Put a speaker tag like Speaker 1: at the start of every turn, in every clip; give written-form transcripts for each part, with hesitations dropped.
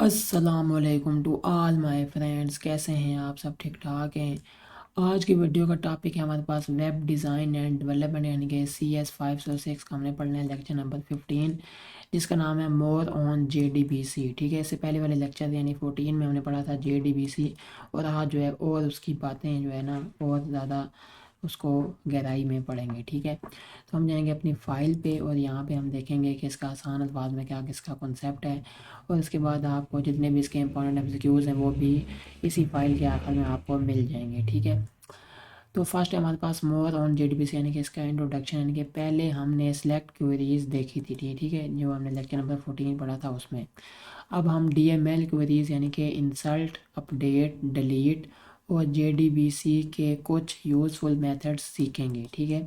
Speaker 1: अस्सलामुअलैकुम to all my friends. कैसे हैं आप सब? ठीक ठाक हैं। आज की वीडियो का टॉपिक है हमारे पास वेब डिज़ाइन एंड डेवलपमेंट यानी कि CS 506 का हमने पढ़ना है लेक्चर नंबर 15, जिसका नाम है मोर ऑन JDBC। ठीक है, इससे पहले वाले लेक्चर यानी 14 में हमने पढ़ा था JDBC, और आज जो है और उसकी बातें जो है ना और ज़्यादा उसको गहराई में पढ़ेंगे। ठीक है, तो हम जाएंगे अपनी फ़ाइल पे और यहाँ पे हम देखेंगे कि इसका आसान अल्फाज में क्या किसका कॉन्सेप्ट है, और उसके बाद आपको जितने भी इसके इंपॉर्टेंट एमसीक्यूज़ हैं वो भी इसी फाइल के आखिर में आपको मिल जाएंगे। ठीक है, तो फर्स्ट है हमारे पास मोर ऑन JDBC यानी कि इसका इंट्रोडक्शन, यानी कि पहले हमने सेलेक्ट क्वेरीज देखी थी। ठीक है, जो हमने लेक्चर नंबर 14 पढ़ा था उसमें। अब हम DML क्वेरीज यानी कि इंसल्ट, अपडेट, डिलीट और JDBC के कुछ यूज़फुल मेथड्स सीखेंगे। ठीक है,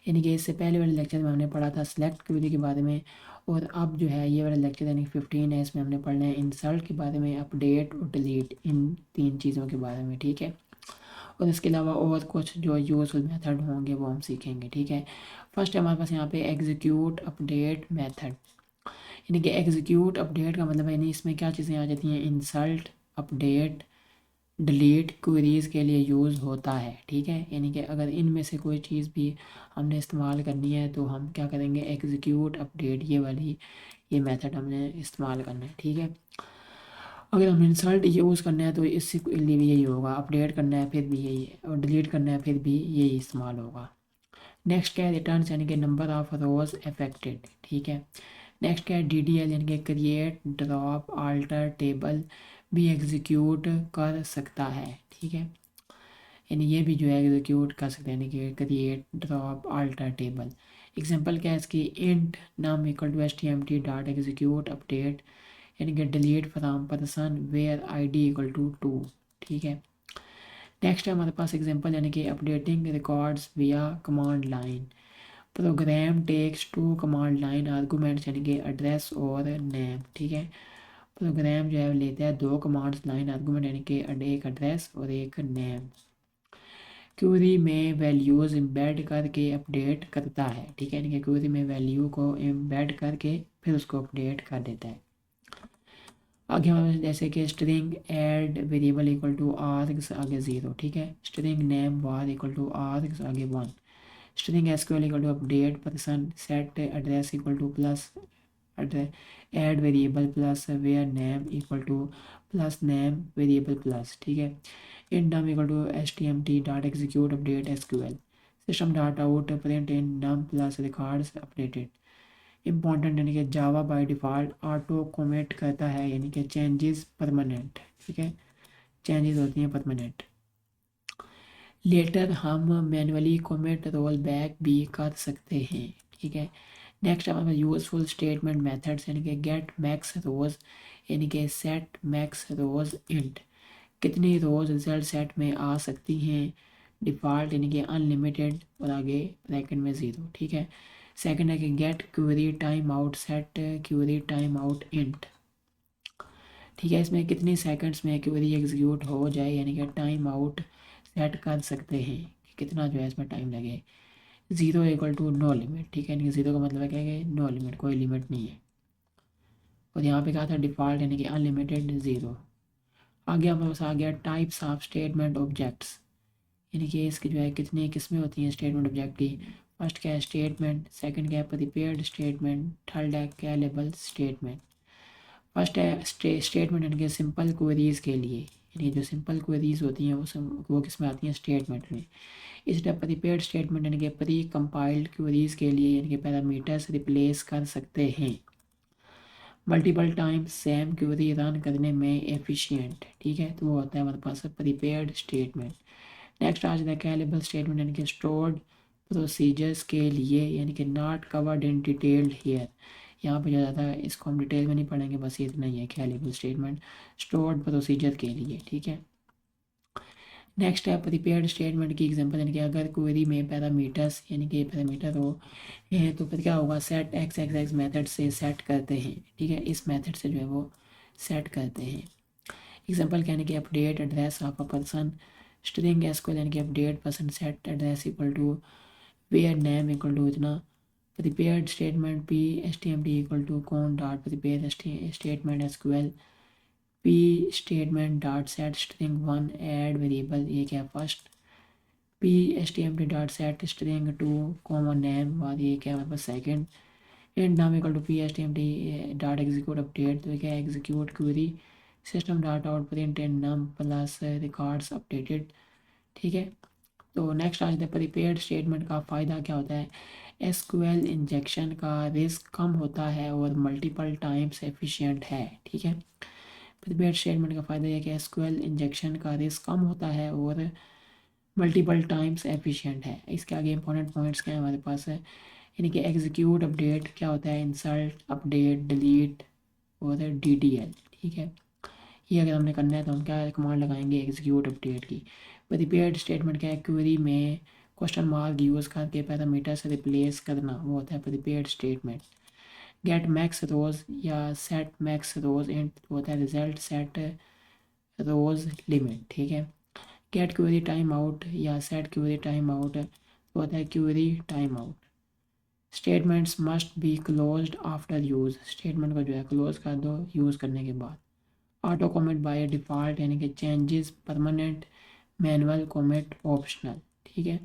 Speaker 1: यानी कि इससे पहले वाले लेक्चर में हमने पढ़ा था सेलेक्ट क्वेरी के बारे में, और अब जो है ये वाला लेक्चर यानी 15 है, इसमें हमने पढ़ना है इंसल्ट के बारे में, अपडेट और डिलीट, इन तीन चीज़ों के बारे में। ठीक है, और इसके अलावा और कुछ जो यूज़फुल मेथड होंगे वो हम सीखेंगे। ठीक है, फर्स्ट है हमारे पास यहाँ पे एग्जीक्यूट अपडेट मेथड, यानी कि एग्जीक्यूट अपडेट का मतलब है यानी इसमें क्या चीज़ें आ जाती हैं, इंसल्ट, अपडेट, डिलीट क्वेरीज के लिए यूज़ होता है। ठीक है, यानी कि अगर इनमें से कोई चीज़ भी हमने इस्तेमाल करनी है तो हम क्या करेंगे, एग्जीक्यूट अपडेट ये मेथड हमने इस्तेमाल करना है। ठीक है, अगर हम इंसर्ट यूज़ करना है तो इससे लिए भी यही होगा, अपडेट करना है फिर भी यही है, और डिलीट करना है फिर भी यही इस्तेमाल होगा। नेक्स्ट क्या है, रिटर्न यानी कि नंबर ऑफ रोज अफेक्टेड। ठीक है, नेक्स्ट क्या है, DDL यानी कि क्रिएट, ड्रॉप, आल्टर टेबल भी एग्जीक्यूट कर सकता है। ठीक है, यानी ये भी जो है एग्जीक्यूट कर सकते हैं, यानी कि create, drop, alter table. Example क्या है इसकी, int num equal to HTML dot execute update, यानी कि delete from person where ID equal to 2। ठीक है, नेक्स्ट है हमारे पास एग्जांपल यानी कि updating records via command line, program takes to command line arguments यानी कि एड्रेस और नेम। ठीक है, प्रोग्राम जो है लेता है दो कमांड्स लाइन आर्गूमेंट यानी कि एक एड्रेस और एक नेम। क्वेरी में वैल्यूज़ एम्बेड करके अपडेट करता है। ठीक है, यानी कि क्वेरी में वैल्यू को एम्बेड करके फिर उसको अपडेट कर देता है। आगे हमारे जैसे कि string add variable equal to args आगे 0। ठीक है, string name var equal to args आगे 1, string SQL equal to update person set address equal to plus add variable plus where name equal to plus name variable plus. ठीक है, int num equal to HTML dot execute update SQL system dot out print in num plus records updated. Important यानी कि Java by default auto commit करता है, यानी कि changes permanent. ठीक है, चेंजेस होती हैं परमानेंट। लेटर हम मैनुअली कमिट रोल बैक भी कर सकते हैं। ठीक है, नेक्स्ट हमारे पास यूजफुल स्टेटमेंट मेथड्स यानी कि गेट मैक्स रोज यानी कि सेट मैक्स रोज इंट, कितनी रोज रिजल्ट सेट में आ सकती हैं, डिफ़ॉल्ट यानी कि अनलिमिटेड और आगे ब्रैकेट में 0। ठीक है, सेकंड है कि get query time out set query time out int. ठीक है, इसमें कितनी सेकंड्स में क्वेरी एग्जीक्यूट हो जाए यानी कि टाइम आउट सेट कर सकते हैं कि कितना जो है इसमें टाइम लगे। 0 इक्वल टू नो लिमिट। ठीक है, यानी कि 0 का मतलब है क्या है, नो लिमिट, कोई लिमिट नहीं है। और यहाँ पे कहा था डिफ़ॉल्ट यानी कि अनलिमिटेड 0। आगे हमारे पास आ गया टाइप्स ऑफ स्टेटमेंट ऑब्जेक्ट्स, यानी कि इसकी जो है कितनी किस्में होती हैं स्टेटमेंट ऑब्जेक्ट की। फर्स्ट क्या है स्टेटमेंट, सेकंड क्या है प्रीपेयर्ड स्टेटमेंट, थर्ड है कैलेबल स्टेटमेंट। फर्स्ट है स्टेटमेंट यानी कि सिंपल क्वेरीज के लिए, यानी जो सिंपल क्वेरीज होती हैं वो किस में आती हैं, स्टेटमेंट में। इस टाइप प्रीपेयर्ड स्टेटमेंट यानी कि प्री कंपाइल्ड क्वेरीज के लिए यानी कि पैरामीटर्स रिप्लेस कर सकते हैं। Multiple time same query run करने में एफिशिएंट। ठीक है, तो वो होता है हमारे पास प्रीपेयर्ड स्टेटमेंट। नेक्स्ट आ जाता है कैलेबल स्टेटमेंट यानी कि स्टोर्ड प्रोसीजर्स के लिए, यानी कि not covered in detailed here. यहाँ पे जो जाता है इसको हम डिटेल में नहीं पढ़ेंगे, बस ये इतना ही है कैलेबल स्टेटमेंट स्टोर्ड प्रोसीजर के लिए। ठीक है, नेक्स्ट है प्रीपेयर्ड स्टेटमेंट की एग्जांपल, यानी कि अगर क्वेरी में पैरामीटर्स यानी कि पैरामीटर हो तो फिर क्या होगा, set X X x method से सेट करते हैं। ठीक है, इस मेथड से जो है वो सेट करते हैं। एग्जांपल यानी कि update address of a person, string SQL यानी कि update person set address equal to where name equal to इतना, प्रीपेयर्ड स्टेटमेंट भी HTML equal to con dot prepare statement SQL p statement dot set string 1 add variable, ये क्या है first. P s t m t dot set string 2 common name, बाद ये क्या है हमारे पास second. Int num equal to P s t m t dot execute update, तो क्या है execute query system dot out print and num plus records updated. ठीक है, तो नेक्स्ट आज प्रीपेड स्टेटमेंट का फ़ायदा क्या होता है। एसक्यूएल इंजेक्शन का रिस्क कम होता है और मल्टीपल टाइम्स एफिशिएंट है। ठीक है, प्रीपेड स्टेटमेंट का फ़ायदा यह है कि एसक्यूएल इंजेक्शन का रिस्क कम होता है और मल्टीपल टाइम्स एफिशिएंट है। इसके आगे इंपॉर्टेंट पॉइंट्स क्या है हमारे पास है, यानी कि एग्जीक्यूट अपडेट क्या होता है, इंसल्ट अपडेट डिलीट और DDL। ठीक है, ये अगर हमने करना है तो हम क्या कमांड लगाएंगे एग्जीक्यूट अपडेट की। प्रीपेड स्टेटमेंट क्या है, क्वेरी में क्वेश्चन मार्क यूज़ करके पैरामीटर से रिप्लेस करना, वो होता है प्रीपेड स्टेटमेंट। गेट मैक्स रोज या सेट मैक्स रोज इंट होता है रिजल्ट सेट रोज लिमिट। ठीक है, गेट क्वेरी टाइम आउट या सेट क्वेरी टाइम आउट होता है query time out. Statements must be closed after use, statement को जो है क्लोज कर दो यूज़ करने के बाद। ऑटो कमिट बाय डिफ़ॉल्ट यानी कि changes permanent, manual commit optional. ठीक है,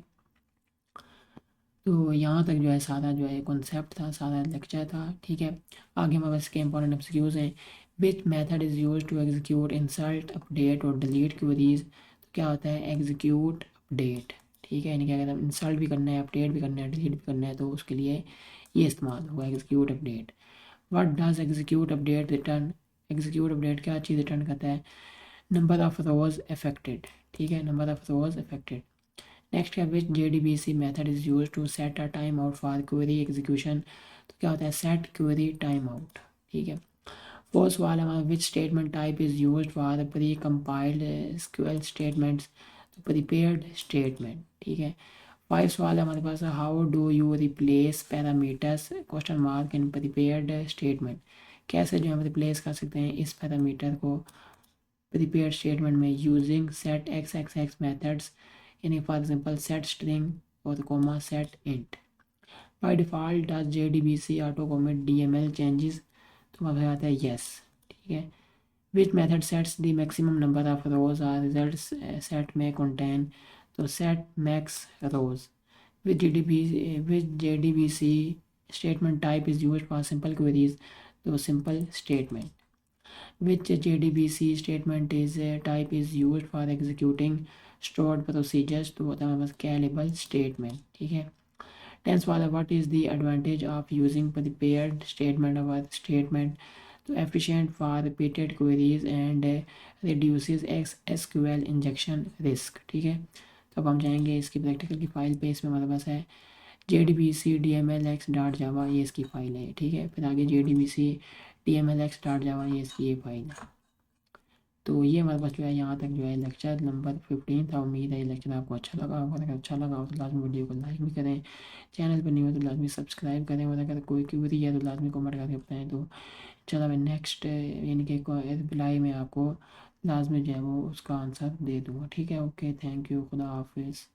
Speaker 1: तो यहाँ तक जो है सारा जो है कॉन्सेप्ट था, सारा लेक्चर था। ठीक है, आगे हमारे पास के इंपॉर्टेंट एमसीक्यूज़ हैं। Which method is use to execute insert update और डिलीट क्वेरीज, तो क्या होता है एग्जीक्यूट अपडेट। ठीक है, यानी कि अगर हम इंसल्ट भी करना है, अपडेट भी करना है, डिलीट भी करना है तो उसके लिए ये इस्तेमाल होगा execute update. What does execute update return, execute update क्या चीज़ रिटर्न करता है, नंबर ऑफ रोज अफेक्टेड। ठीक है, number of rows affected. Next है which JDBC method is use to set a time out for query execution, तो क्या होता है सेट क्वेरी टाइम आउट। ठीक है, फोर्थ वाला हमारा which statement type is use for precompiled SQL statements, तो प्रीपेयर्ड स्टेटमेंट। ठीक है, फाइव वाला हमारे पास how do you replace parameters question mark in prepared statement, कैसे जो हम रिप्लेस कर सकते हैं इस पैरामीटर को प्रीपेयर्ड स्टेटमेंट में using set X X X methods, यानी फॉर एग्जांपल सेट स्ट्रिंग और comma set int. By default does JDBC auto commit DML changes, तो वहाँ पे आता है यस। ठीक है, which method sets the maximum number of rows are result set में कंटेन, तो set max rows. Which JDBC statement type is use for simple queries, तो simple statement. Which JDBC statement is type is used for executing stored procedures, तो होता है हमारे पास callable statement. ठीक है, tense वाला what is the advantage of using prepared statement और statement, तो efficient for repeated queries and reduces SQL injection risk. ठीक है, तो अब हम जाएंगे इसकी प्रैक्टिकल की फाइल पे, इसमें हमारे पास है JDBC DMLX.java, ये इसकी फ़ाइल है। ठीक है, फिर आगे JDBC DMLX.java, ये इसकी ये फाइल है। तो ये हमारे पास जो है यहाँ तक जो है लेक्चर नंबर 15 था। उम्मीद है ये लेक्चर आपको अच्छा लगा होगा, अगर अच्छा लगा हो तो लाजमी वीडियो को लाइक भी करें, चैनल पर नहीं हो तो लाजमी सब्सक्राइब करें, और अगर कोई क्वेरी है तो लाजमी कमेंट करके बताएं। तो चलो मैं नेक्स्ट यानी कि रिप्लाई में आपको लाजमी जो है वो उसका आंसर दे दूँगा। ठीक है, ओके, थैंक यू, खुदा हाफिज़।